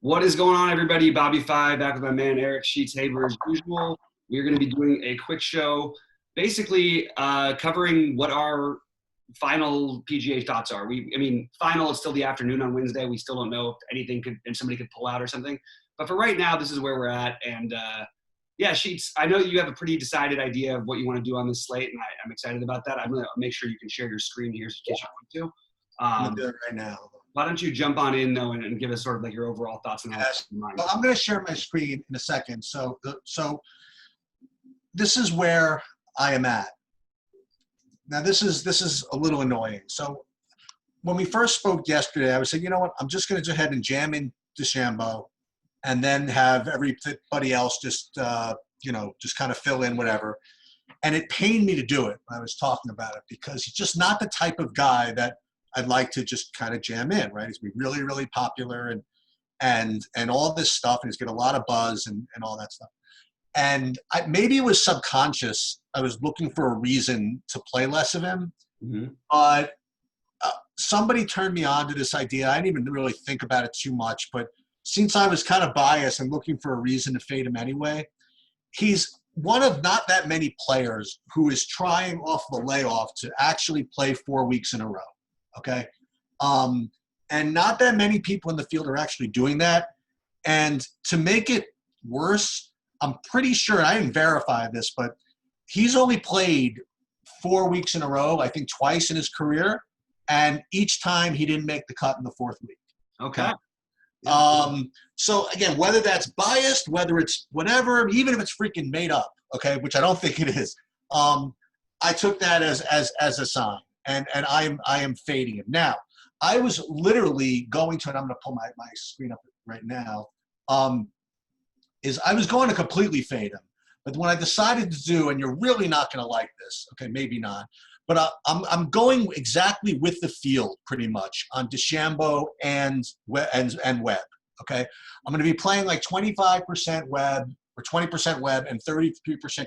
What is going on, everybody? BobbyFi back with my man Eric Sheets Haber as usual. We're going to be doing a quick show, basically covering what our final PGA thoughts are. Final is still the afternoon on Wednesday. We still don't know if anything could and somebody could pull out or something. But for right now, this is where we're at. And yeah, Sheets, I know you have a pretty decided idea of what you want to do on this slate, and I'm excited about that. I'm going to make sure you can share your screen here in case you want to. I'm going to do it right now. Why don't you jump on in, though, and give us sort of like your overall thoughts on how it's in mind. Well, I'm going to share my screen in a second. So this is where I am at. Now, this is a little annoying. So when we first spoke yesterday, I was saying, you know what, I'm just going to go ahead and jam in DeChambeau and then have everybody else just kind of fill in whatever. And it pained me to do it when I was talking about it because he's just not the type of guy that I'd like to just kind of jam in, right? He's going to be really, really popular and all this stuff, and he's got a lot of buzz and all that stuff. And maybe it was subconscious. I was looking for a reason to play less of him. Mm-hmm. But somebody turned me on to this idea. I didn't even really think about it too much, but since I was kind of biased and looking for a reason to fade him anyway, he's one of not that many players who is trying off the layoff to actually play 4 weeks in a row. Okay. And not that many people in the field are actually doing that. And to make it worse, I'm pretty sure, and I didn't verify this, but he's only played 4 weeks in a row, I think twice in his career. And each time he didn't make the cut in the fourth week. Okay. So again, whether that's biased, whether it's whatever, even if it's freaking made up, okay, which I don't think it is, I took that as a sign. And I am fading him. Now, I was literally going to, and I'm going to pull my screen up right now, I was going to completely fade him. But when I decided to do, and you're really not going to like this, okay, maybe not, but I'm going exactly with the field pretty much on DeChambeau and Webb, okay? I'm going to be playing like 25% Webb or 20% Webb and 33%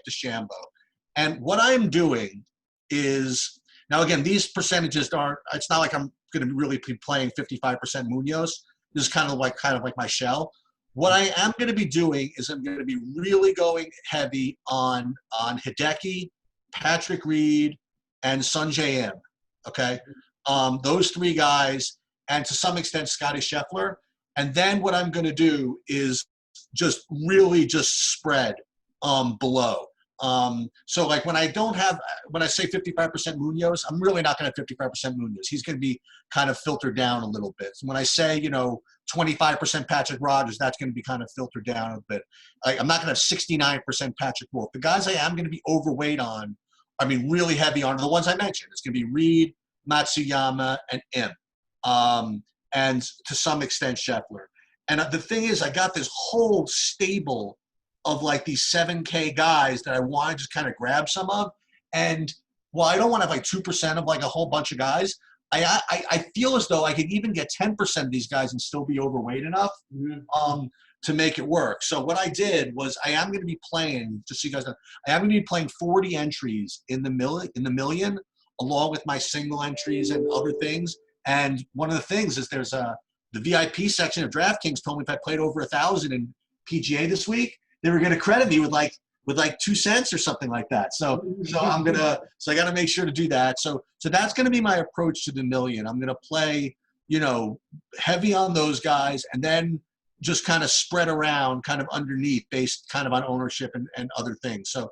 DeChambeau. And what I'm doing is, now, again, these percentages it's not like I'm going to really be playing 55% Munoz. This is kind of like my shell. What I am going to be doing is I'm going to be really going heavy on Hideki, Patrick Reed, and Sungjae Im, okay? Those three guys, and to some extent Scotty Scheffler. And then what I'm going to do is just really just spread below. So like when I say 55% Munoz, I'm really not going to have 55% Munoz. He's going to be kind of filtered down a little bit. When I say, 25% Patrick Rogers, that's going to be kind of filtered down a bit. I'm not going to have 69% Patrick Wolf. The guys I am going to be overweight on, really heavy on, are the ones I mentioned. It's going to be Reed, Matsuyama, and Im. And to some extent Scheffler. And the thing is, I got this whole stable of like these 7K guys that I want to just kind of grab some of. And while I don't want to have like 2% of like a whole bunch of guys, I feel as though I could even get 10% of these guys and still be overweight enough to make it work. So what I did was I am going to be playing, just so you guys know, I am going to be playing 40 entries in the million, along with my single entries and other things. And one of the things is there's the VIP section of DraftKings told me if I played over 1,000 in PGA this week, they were going to credit me with like 2 cents or something like that. So I got to make sure to do that. So that's going to be my approach to the million. I'm going to play, heavy on those guys and then just kind of spread around kind of underneath based kind of on ownership and other things. So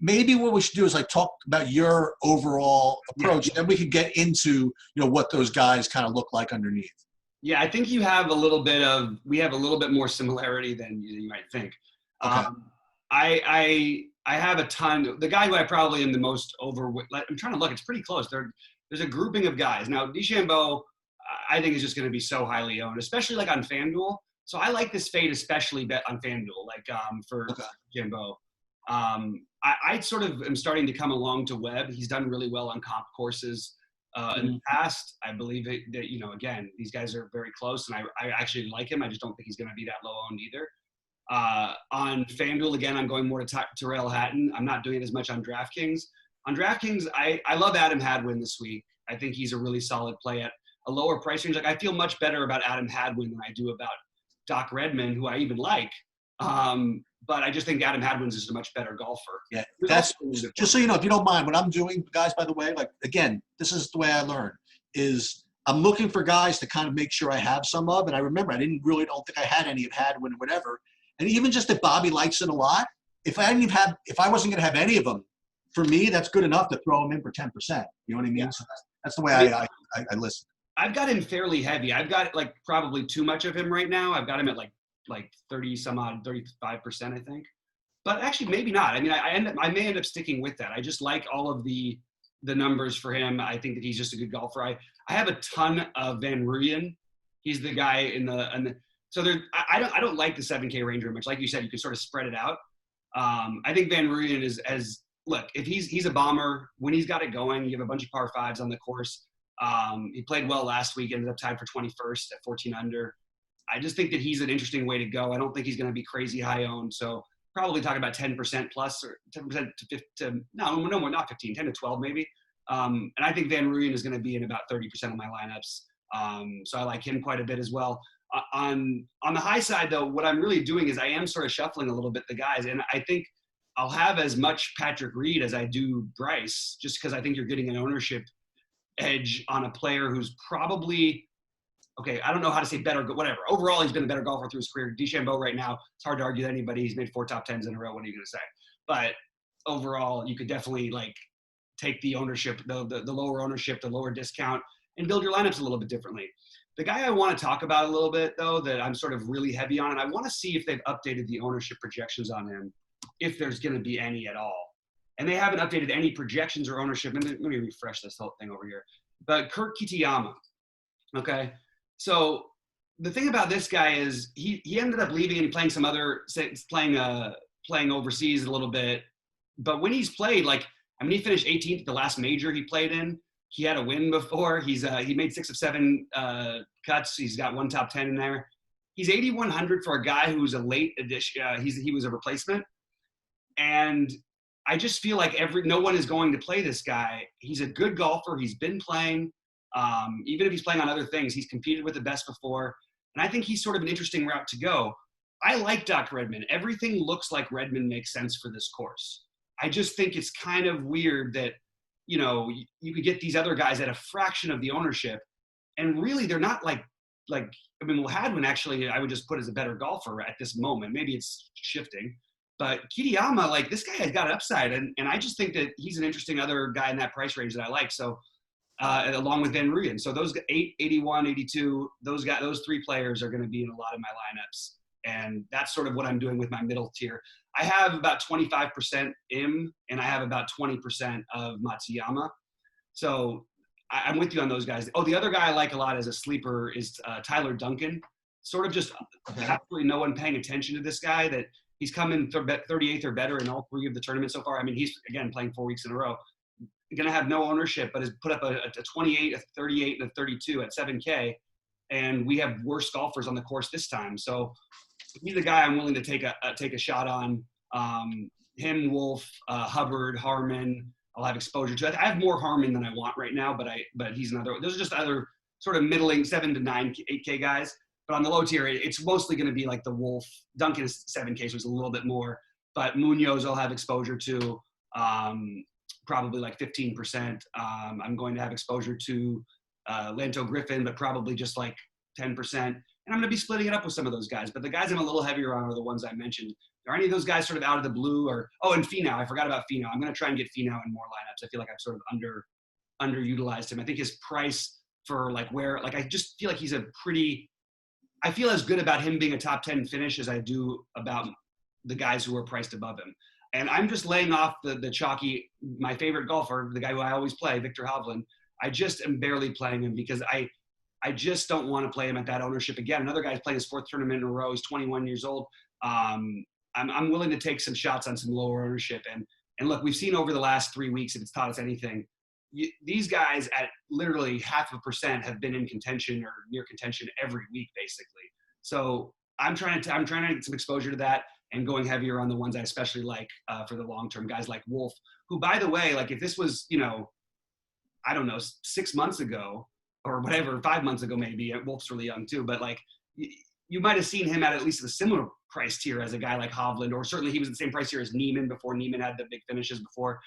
maybe what we should do is like talk about your overall approach. Yeah. Then we could get into, what those guys kind of look like underneath. Yeah, I think we have a little bit more similarity than you might think. Okay. I have a ton. The guy who I probably am the most overweight. I'm trying to look. It's pretty close. There's a grouping of guys. Now, DeChambeau, I think is just going to be so highly owned, especially like on FanDuel. So I like this fade, especially bet on FanDuel, like for DeChambeau. I sort of am starting to come along to Webb. He's done really well on comp courses. In the past, I believe that, again, these guys are very close, and I actually like him. I just don't think he's going to be that low owned either. On FanDuel, again, I'm going more to Tyrrell Hatton. I'm not doing it as much on DraftKings. On DraftKings, I love Adam Hadwin this week. I think he's a really solid play at a lower price range. Like I feel much better about Adam Hadwin than I do about Doc Redman, who I even like. But I just think Adam Hadwin's is a much better golfer. Yeah, that's just so you know, if you don't mind, what I'm doing, guys, by the way, like, again, this is the way I learn, is I'm looking for guys to kind of make sure I have some of. And I remember, don't think I had any of Hadwin or whatever. And even just if Bobby likes it a lot, if I wasn't going to have any of them, for me, that's good enough to throw him in for 10%. You know what I mean? Yeah. So that's the way I listen. I've got him fairly heavy. I've got like probably too much of him right now. I've got him at like 30 some odd, 35%, I think. But actually, maybe not. I mean, I may end up sticking with that. I just like all of the numbers for him. I think that he's just a good golfer. I have a ton of Van Rooyen. He's the guy in the so there. I don't like the 7K range very much. Like you said, you can sort of spread it out. I think Van Rooyen is look, if he's a bomber, when he's got it going, you have a bunch of par fives on the course. He played well last week, ended up tied for 21st at 14 under. I just think that he's an interesting way to go. I don't think he's going to be crazy high owned. So probably talking about 10% plus or 10% to no more, not 15, 10 to 12 maybe. And I think Van Rooyen is going to be in about 30% of my lineups. So I like him quite a bit as well. On the high side though, what I'm really doing is I am sort of shuffling a little bit the guys. And I think I'll have as much Patrick Reed as I do Bryce, just because I think you're getting an ownership edge on a player who's probably, okay, I don't know how to say better, but whatever. Overall, he's been a better golfer through his career. DeChambeau right now, it's hard to argue with anybody. He's made 4 top 10s in a row. What are you going to say? But overall, you could definitely like take the ownership, the lower ownership, the lower discount, and build your lineups a little bit differently. The guy I want to talk about a little bit, though, that I'm sort of really heavy on, and I want to see if they've updated the ownership projections on him, if there's going to be any at all. And they haven't updated any projections or ownership. Let me refresh this whole thing over here. But Kurt Kitayama, okay? So the thing about this guy is he ended up leaving and playing some other playing overseas a little bit. But when he's played, he finished 18th at the last major he played in. He had a win before. He made 6 of 7 cuts. He's got 1 top 10 in there. He's 8,100 for a guy who's a late addition. He was a replacement, and I just feel like no one is going to play this guy. He's a good golfer. He's been playing. Even if he's playing on other things, he's competed with the best before. And I think he's sort of an interesting route to go. I like Doc Redman. Everything looks like Redman makes sense for this course. I just think it's kind of weird that, you could get these other guys at a fraction of the ownership. And really, they're not Hadwin actually, I would just put as a better golfer at this moment. Maybe it's shifting. But Kitayama, this guy has got upside. And I just think that he's an interesting other guy in that price range that I like. So, along with Van Rooyen. So those 8, 81, 82, those 3 players are going to be in a lot of my lineups. And that's sort of what I'm doing with my middle tier. I have about 25% Im, and I have about 20% of Matsuyama. So I'm with you on those guys. Oh, the other guy I like a lot as a sleeper is Tyler Duncan. Sort of just absolutely no one paying attention to this guy, that he's come in 38th or better in all 3 of the tournaments so far. I mean, he's, again, playing 4 weeks in a row. Going to have no ownership, but has put up a 28, a 38, and a 32 at 7K. And we have worse golfers on the course this time. So he's the guy I'm willing to take a shot on. Him, Wolf, Hubbard, Harmon. I'll have exposure to. I have more Harmon than I want right now, but he's another. Those are just other sort of middling 7 to 9, 8K guys. But on the low tier, it's mostly going to be like the Wolf. Duncan is 7K, so it's a little bit more. But Munoz I'll have exposure to. Probably like 15%. I'm going to have exposure to Lanto Griffin, but probably just like 10%. And I'm going to be splitting it up with some of those guys. But the guys I'm a little heavier on are the ones I mentioned. Are any of those guys sort of out of the blue? And Finau. I forgot about Finau. I'm going to try and get Finau in more lineups. I feel like I've sort of underutilized him. I think his price for I just feel like he's I feel as good about him being a top 10 finish as I do about the guys who are priced above him. And I'm just laying off the chalky, my favorite golfer, the guy who I always play, Victor Hovland. I just am barely playing him because I just don't want to play him at that ownership again. Another guy's playing his 4th tournament in a row. He's 21 years old. I'm willing to take some shots on some lower ownership. And look, we've seen over the last 3 weeks, if it's taught us anything, these guys at literally 0.5% have been in contention or near contention every week, basically. So I'm trying to get some exposure to that and going heavier on the ones I especially like for the long term. Guys like Wolf, who, by the way, if this was, I don't know, 6 months ago, or whatever, 5 months ago maybe. Wolf's really young too, but like you might have seen him at least a similar price tier as a guy like Hovland, or certainly he was the same price tier as Neiman before Neiman had the big finishes before.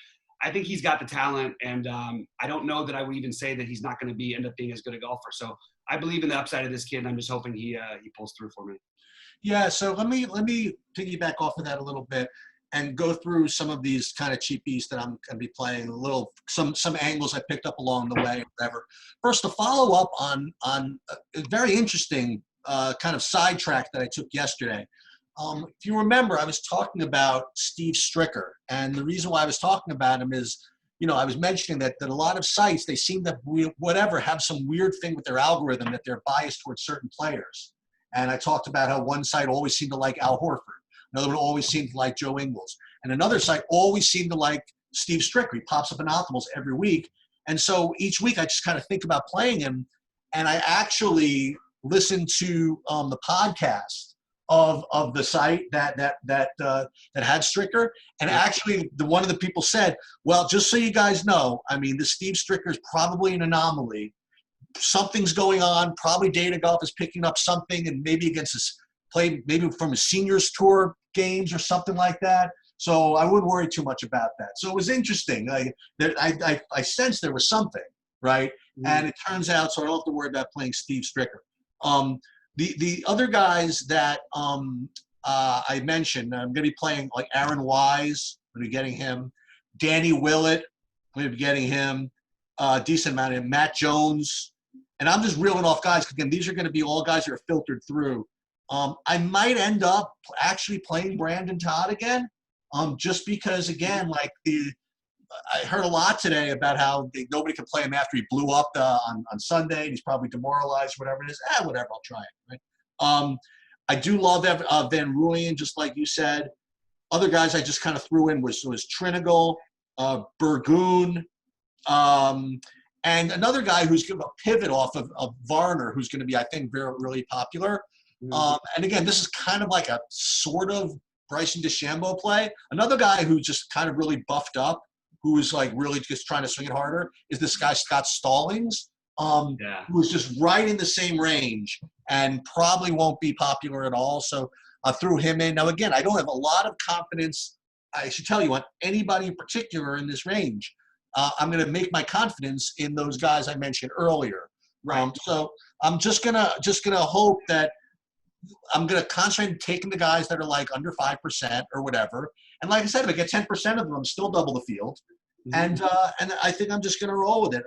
I think he's got the talent, and I don't know that I would even say that he's not going to end up being as good a golfer. So I believe in the upside of this kid, and I'm just hoping he pulls through for me. Yeah, so let me piggyback off of that a little bit and go through some of these kind of cheapies that I'm going to be playing, some angles I picked up along the way, whatever. First, to follow up on a very interesting kind of sidetrack that I took yesterday. If you remember, I was talking about Steve Stricker, and the reason why I was talking about him is, I was mentioning that a lot of sites, they seem to have some weird thing with their algorithm that they're biased towards certain players. And I talked about how one site always seemed to like Al Horford. Another one always seemed to like Joe Ingles. And another site always seemed to like Steve Stricker. He pops up in Optimals every week. And so each week I just kind of think about playing him. And I actually listen to the podcast of the site that had Stricker. And actually one of the people said, well, just so you guys know, I mean, the Steve Stricker is probably an anomaly. Something's going on. Probably Data Golf is picking up something, and maybe against his play, maybe from his seniors tour games or something like that. So I wouldn't worry too much about that. So it was interesting. I sensed there was something, right? Mm-hmm. And it turns out, so I don't have to worry about playing Steve Stricker. The other guys that I mentioned, I'm going to be playing like Aaron Wise. I'm going to be getting him. Danny Willett. I'm going to be getting him. Decent amount of him. Matt Jones. And I'm just reeling off guys, because, again, these are going to be all guys that are filtered through. I might end up actually playing Brandon Todd again, just because, again, I heard a lot today about how nobody can play him after he blew up on Sunday, and he's probably demoralized, whatever it is. Whatever, I'll try it. Right? I do love Van Rooyen, just like you said. Other guys I just kind of threw in was Trinigal, Burgoon, and another guy who's going to pivot off of Varner, who's going to be, I think, very, really popular. And again, this is kind of like a sort of Bryson DeChambeau play. Another guy who's just kind of really buffed up, who is like really just trying to swing it harder, is this guy Scott Stallings, who is just right in the same range and probably won't be popular at all. So I threw him in. Now, again, I don't have a lot of confidence, I should tell you, on anybody in particular in this range. I'm going to make my confidence in those guys I mentioned earlier. Right. So I'm just gonna hope that I'm going to concentrate on taking the guys that are like under 5% or whatever. And like I said, if I get 10% of them, I'm still double the field. Mm-hmm. And I think I'm just going to roll with it.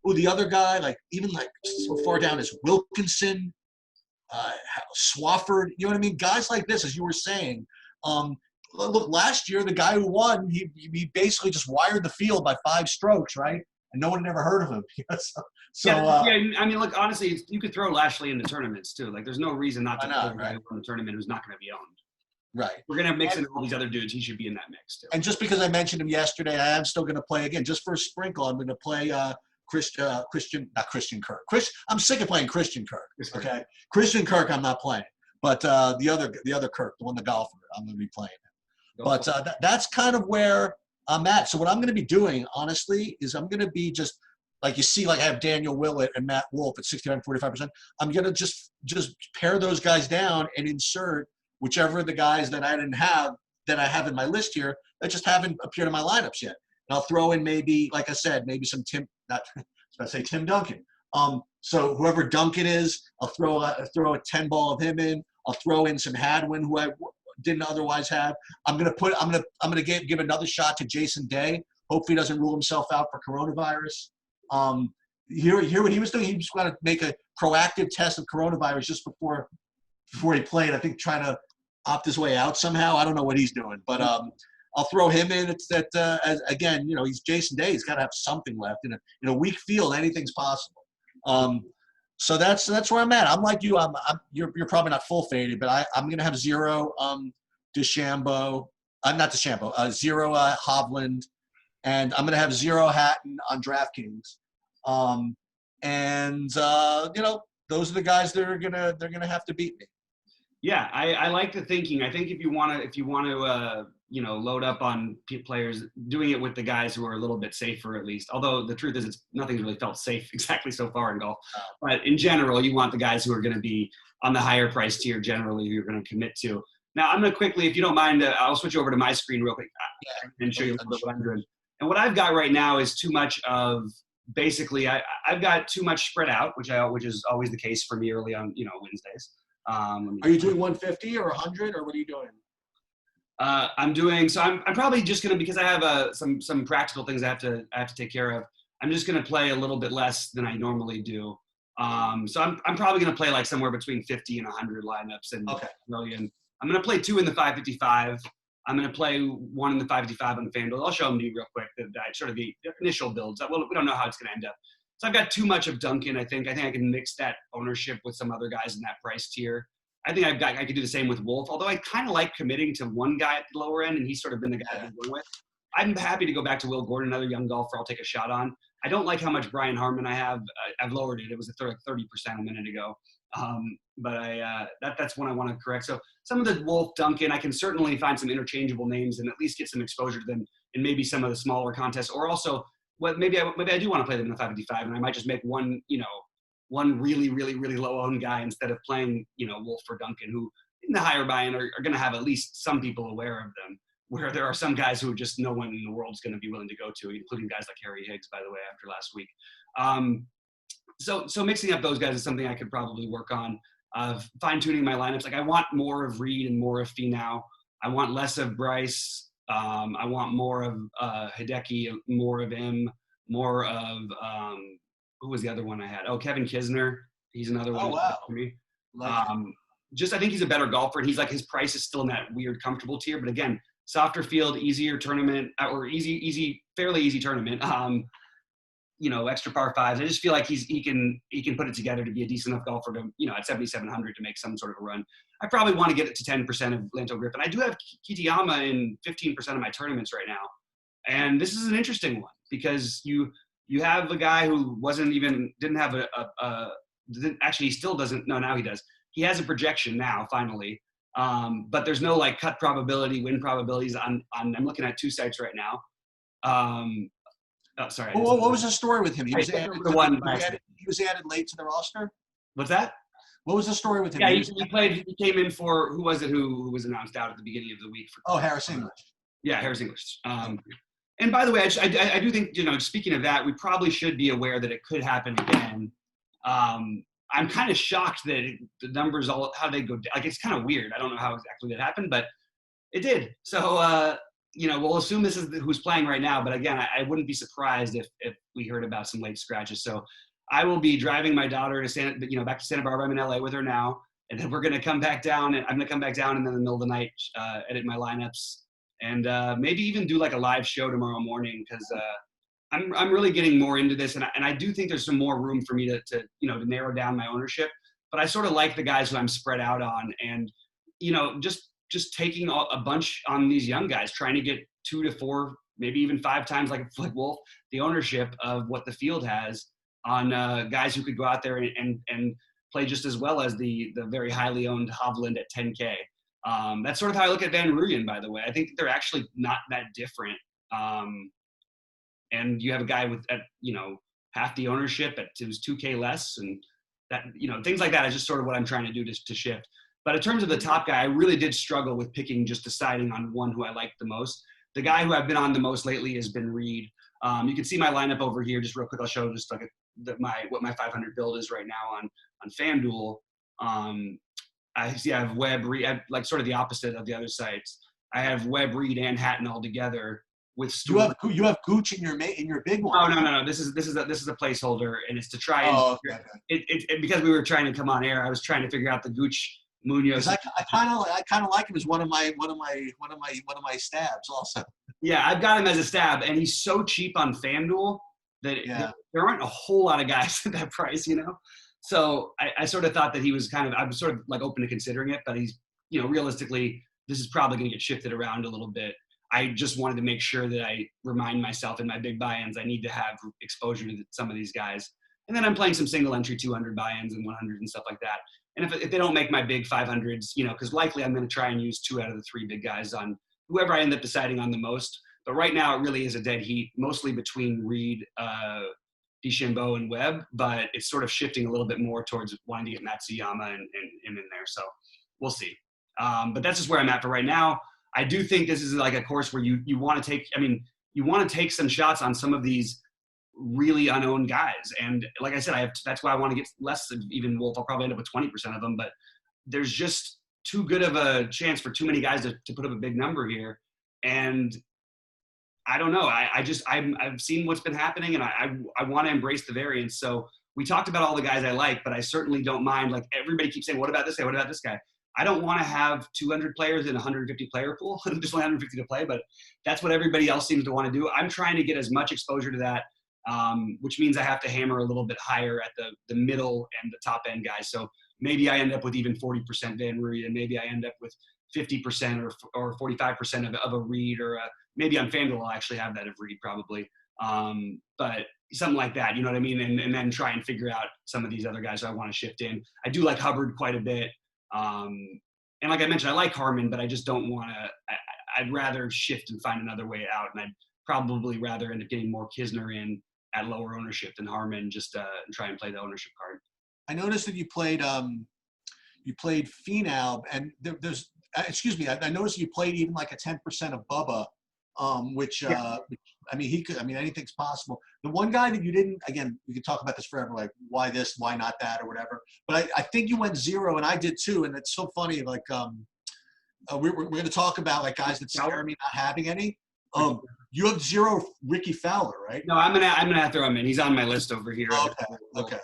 The other guy, even so far down as Wilkinson, Swafford, you know what I mean? Guys like this, as you were saying, look, last year, the guy who won, he basically just wired the field by 5 strokes, right? And no one had ever heard of him. I mean, look, honestly, you could throw Lashley into tournaments too. Like, there's no reason not to throw a guy from the tournament who's not going to be owned. Right. We're going to mix in all these other dudes. He should be in that mix too. And just because I mentioned him yesterday, I am still going to play again. Just for a sprinkle, I'm going to play Christian Kirk. I'm sick of playing Christian Kirk. Okay, Christian Kirk, I'm not playing. But the other Kirk, the one, the golfer, I'm going to be playing him. But that's kind of where I'm at. So what I'm going to be doing, honestly, is I'm going to be just like you see, like I have Daniel Willett and Matt Wolf at 69, 45%. I'm going to just pare those guys down and insert whichever of the guys that I didn't have that I have in my list here that just haven't appeared in my lineups yet. And I'll throw in maybe, like I said, maybe some Tim Duncan. So whoever Duncan is, I'll throw a 10 ball of him in. I'll throw in some Hadwin, who I didn't otherwise have. I'm gonna give another shot to Jason Day. Hopefully, he doesn't rule himself out for coronavirus. Hear what he was doing. He was going to make a proactive test of coronavirus just before he played. I think trying to opt his way out somehow. I don't know what he's doing, but I'll throw him in. It's that as again, he's Jason Day. He's got to have something left in a weak field. Anything's possible. So that's where I'm at. I'm like you. You're probably not full faded, but I'm gonna have 0 DeChambeau. Not DeChambeau. 0 Hovland, and I'm gonna have 0 Hatton on DraftKings. Those are the guys that they're gonna have to beat me. Yeah, I like the thinking. I think if you want to load up on players, doing it with the guys who are a little bit safer at least. Although the truth is, nothing's really felt safe exactly so far in golf. But in general, you want the guys who are going to be on the higher price tier generally, who you're going to commit to. Now, I'm going to quickly, if you don't mind, I'll switch over to my screen real quick and show you a little bit what I'm doing. And what I've got right now is too much of, basically, I've got too much spread out, which is always the case for me early on, Wednesdays. Are you doing 150 or 100, or what are you doing? I'm probably just going to, because I have some practical things I have to take care of. I'm just going to play a little bit less than I normally do. So I'm probably going to play like somewhere between 50 and 100 lineups and million. I'm going to play 2 in the 555. I'm going to play 1 in the 555 on FanDuel. I'll show them to you real quick, sort of the initial builds. We don't know how it's going to end up. So I've got too much of Duncan, I think. I can mix that ownership with some other guys in that price tier. I think I could do the same with Wolf, although I kind of like committing to one guy at the lower end, and he's sort of been the guy I've been going with. I'm happy to go back to Will Gordon, another young golfer I'll take a shot on. I don't like how much Brian Harmon I have. I've lowered it. It was like 30% a minute ago. But that's one I want to correct. So some of the Wolf, Duncan, I can certainly find some interchangeable names and at least get some exposure to them in maybe some of the smaller contests, or also maybe I do want to play them in the 555, and I might just make one really, really, really low-owned guy instead of playing, Wolf or Duncan, who in the higher buy-in are going to have at least some people aware of them, where there are some guys who just no one in the world is going to be willing to go to, including guys like Harry Higgs, by the way, after last week. So mixing up those guys is something I could probably work on, fine-tuning my lineups. Like I want more of Reed and more of Finau. I want less of Bryce. I want more of Hideki, more of him, more of who was the other one I had? Oh, Kevin Kisner. He's another one for me. I think he's a better golfer, and his price is still in that weird comfortable tier. But again, softer field, easier tournament, or fairly easy tournament. Extra par fives. I just feel like he can put it together to be a decent enough golfer to, at 7,700 to make some sort of a run. I probably want to get it to 10% of Lanto Griffin. I do have Kitayama in 15% of my tournaments right now. And this is an interesting one because you have a guy who didn't have actually he still doesn't, no, now he does. He has a projection now, finally. But there's no cut probability, win probabilities on I'm looking at 2 sites right now. Sorry. Well, what was the story with him? He was added late to the roster? What's that? What was the story with him? Yeah, he came in for, who was it who was announced out at the beginning of the week? Harris English. Yeah, Harris English. And by the way, I do think, speaking of that, we probably should be aware that it could happen again. I'm kind of shocked that the numbers, how they go, it's kind of weird. I don't know how exactly that happened, but it did. So, we'll assume this is who's playing right now. But again, I wouldn't be surprised if we heard about some late scratches. So I will be driving my daughter to back to Santa Barbara. I'm in LA with her now. And then we're going to come back down, and I'm going to come back down and then in the middle of the night, edit my lineups and maybe even do a live show tomorrow morning. Cause I'm really getting more into this. And I do think there's some more room for me to narrow down my ownership, but I sort of like the guys who I'm spread out on and, just taking a bunch on these young guys, trying to get 2 to 4, maybe even 5 times like Wolf, the ownership of what the field has on guys who could go out there and play just as well as the very highly owned Hogland at 10K. That's sort of how I look at Van Ruyen, by the way. I think they're actually not that different. And you have a guy with half the ownership at who's 2K less, and that things like that is just sort of what I'm trying to do to shift. But in terms of the top guy, I really did struggle with deciding on one who I liked the most. The guy who I've been on the most lately has been Reed. You can see my lineup over here. Just real quick, I'll show just what my 500 build is right now on FanDuel. I have Webb, Reed, sort of the opposite of the other sites. I have Webb, Reed, and Hatton all together with Stewart. You have Gooch in your big one. No. This is a placeholder, and it's to try and because we were trying to come on air. I was trying to figure out the Gooch Munoz. I kind of like him as one of my stabs also. Yeah, I've got him as a stab, and he's so cheap on FanDuel that there aren't a whole lot of guys at that price, So I sort of thought that he was I'm sort of open to considering it, but he's, realistically, this is probably going to get shifted around a little bit. I just wanted to make sure that I remind myself in my big buy-ins, I need to have exposure to some of these guys. And then I'm playing some single entry 200 buy-ins and 100 and stuff like that. And if they don't make my big 500s, because likely I'm going to try and use 2 out of the 3 big guys on whoever I end up deciding on the most. But right now, it really is a dead heat, mostly between Reed, DeChambeau, and Webb. But it's sort of shifting a little bit more towards wanting to get Matsuyama and in there. So we'll see. But that's just where I'm at for right now. I do think this is like a course where you want to take. I mean, you want to take some shots on some of these really unowned guys. And like I said, that's why I want to get less than even Wolf. I'll probably end up with 20% of them. But there's just too good of a chance for too many guys to put up a big number here. And I don't know. I've seen what's been happening, and I want to embrace the variance. So we talked about all the guys I like, but I certainly don't mind. Like everybody keeps saying, what about this guy? What about this guy? I don't want to have 200 players in a 150 player pool. Just 150 to play, but that's what everybody else seems to want to do. I'm trying to get as much exposure to that, which means I have to hammer a little bit higher at the middle and the top end guys. So maybe I end up with even 40% Van Rooyen, and maybe I end up with 50% or 45% of a Reed, or maybe on FanDuel I'll actually have that of Reed probably. But something like that, you know what I mean? And then try and figure out some of these other guys I want to shift in. I do like Hubbard quite a bit. And like I mentioned, I like Harman, but I just don't want to. I'd rather shift and find another way out, and I'd probably rather end up getting more Kisner in at lower ownership than Harman, just try and play the ownership card. I noticed that you played Finau, and there's excuse me, I noticed you played even like a 10% of Bubba, which I mean, he could. I mean, anything's possible. The one guy that you didn't, again, we could talk about this forever, like why this, why not that, or whatever. But I think you went 0, and I did too. And it's so funny. Like, we're going to talk about like guys that scare me not having any. You have 0 Ricky Fowler, right? No, I'm gonna throw him in. He's on my list over here. Okay.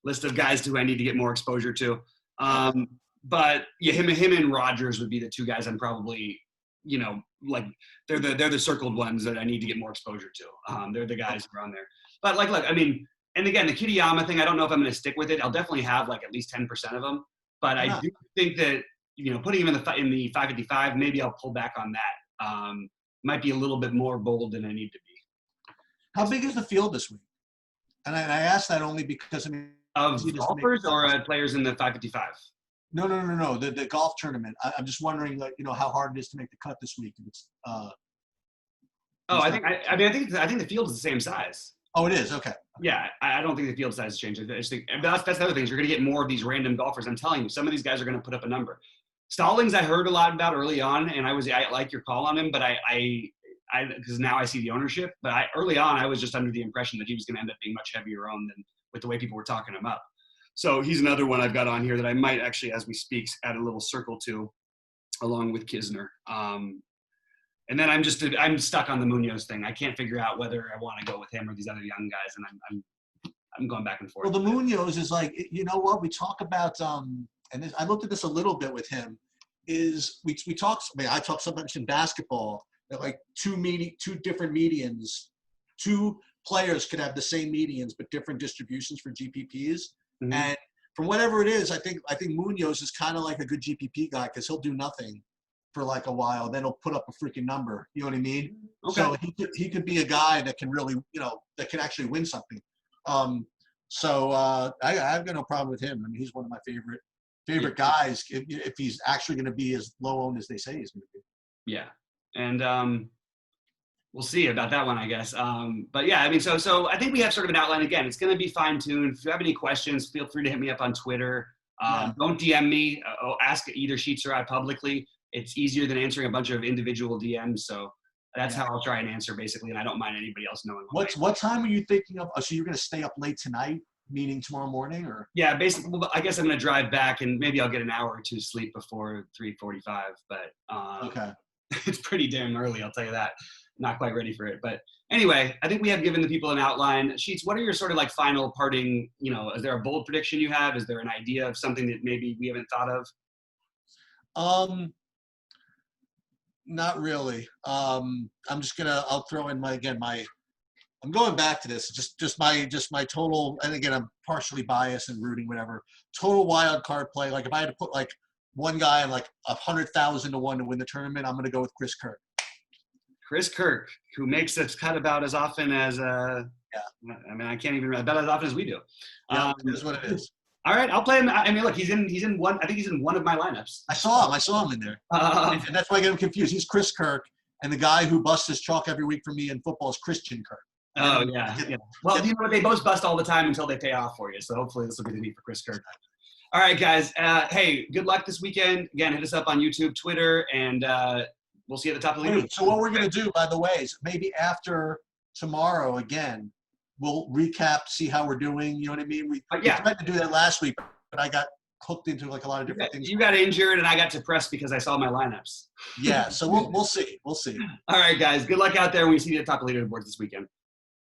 List of guys who I need to get more exposure to. But yeah, him and Rogers would be the two guys I'm probably, you know, like they're the circled ones that I need to get more exposure to. They're the guys who are on there. But like, look, I mean, and again, the Kitayama thing, I don't know if I'm going to stick with it. I'll definitely have like at least 10% of them. But I do think that, you know, putting him in the 555, maybe I'll pull back on that. Might be a little bit more bold than I need to be. How big is the field this week? And I asked that only because, I mean, of golfers or players in the 555? No. The golf tournament. I'm just wondering, like, you know, how hard it is to make the cut this week. It's, I think the field is the same size. Oh, it is. Okay. Yeah, I don't think the field size has changed. I just think that's the other thing. You're going to get more of these random golfers. I'm telling you, some of these guys are going to put up a number. Stallings, I heard a lot about early on, and I like your call on him, but I because now I see the ownership. But early on, I was just under the impression that he was going to end up being much heavier owned than with the way people were talking him up. So he's another one I've got on here that I might actually, as we speak, add a little circle to, along with Kisner. And then I'm stuck on the Munoz thing. I can't figure out whether I want to go with him or these other young guys, and I'm going back and forth. Well, the Munoz is like, you know what, we talk about, and I looked at this a little bit with him, is we talk, I talk so much in basketball that like two different medians, two players could have the same medians but different distributions for GPPs. Mm-hmm. And from whatever it is, I think Munoz is kind of like a good GPP guy because he'll do nothing for like a while, then he'll put up a freaking number. You know what I mean? Okay. So he could be a guy that can really, you know, that can actually win something. I've got no problem with him. I mean, he's one of my favorite guys if he's actually going to be as low owned as they say he's going to be. Yeah, and we'll see about that one, I guess. But yeah, I mean, so I think we have sort of an outline. Again, it's going to be fine tuned. If you have any questions, feel free to hit me up on Twitter. Don't DM me. Ask either Sheets or I publicly. It's easier than answering a bunch of individual DMs. So that's how I'll try and answer, basically. And I don't mind anybody else knowing. What time are you thinking of? So you're going to stay up late tonight, meaning tomorrow morning, or? Yeah, basically. Well, I guess I'm going to drive back, and maybe I'll get an hour or two sleep before 3:45. But okay, it's pretty damn early, I'll tell you that. Not quite ready for it. But anyway, I think we have given the people an outline. Sheets, what are your sort of like final parting, you know, is there a bold prediction you have? Is there an idea of something that maybe we haven't thought of? Not really. I'll throw in I'm going back to this, just my total, and again, I'm partially biased and rooting, whatever, total wild card play. Like if I had to put like one guy in like 100,000 to 1 to win the tournament, I'm going to go with Chris Kirk. Chris Kirk, who makes us cut about as often as, I mean, I can't even about as often as we do. Yeah, it is what it is. All right, I'll play him. I mean, look, he's in one. I think he's in one of my lineups. I saw him in there, and that's why I get him confused. He's Chris Kirk, And the guy who busts his chalk every week for me in football is Christian Kirk. Oh, yeah. Well, you know what? They both bust all the time until they pay off for you. So hopefully this will be the week for Chris Kirk. All right, guys. Hey, good luck this weekend. Again, hit us up on YouTube, Twitter, and we'll see you at the top of the leaderboard. So what we're going to do, by the way, is maybe after tomorrow again, we'll recap, see how we're doing. You know what I mean? We tried to do that last week, but I got hooked into like a lot of different things. You got injured, and I got depressed because I saw my lineups. Yeah, so we'll see. We'll see. All right, guys. Good luck out there. We see you at the top of the leaderboard this weekend.